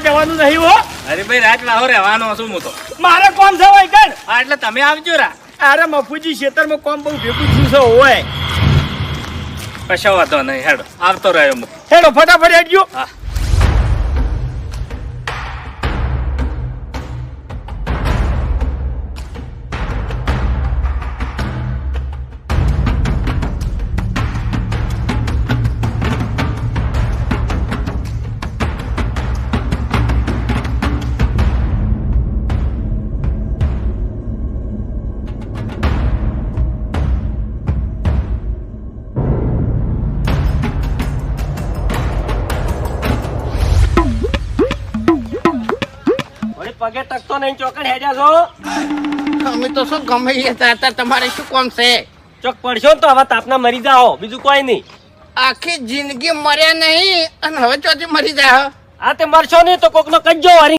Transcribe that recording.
જવાનું નહીં હો. અરે ભાઈ રાત લાહો રહેવાનો છું હું તો. મારે કોમ છે હોય કર. હા એટલે તમે આવજો રા. અરે મફુજી ખેતરમાં કોમ બહુ ભેગું થયું છે હોય. કશો વાંધો નહીં હેડો આવતો રહ્યો હું. હેડો ફટાફટ હેડજો. હા. પગે ટકતો નહીં ચોકડ હેડ્યા છો. અમે તો શું ગમે એ હતા તમારે શું કોમ છે ચોક પડશો ને તો હવે તાપના મરી જાઓ બીજું કોઈ નહીં. આખી જિંદગી મર્યા નહીં અને હવે ચોથી મરી જાય. આ તે મરશો નહીં તો કોકનો કજ્જો વારી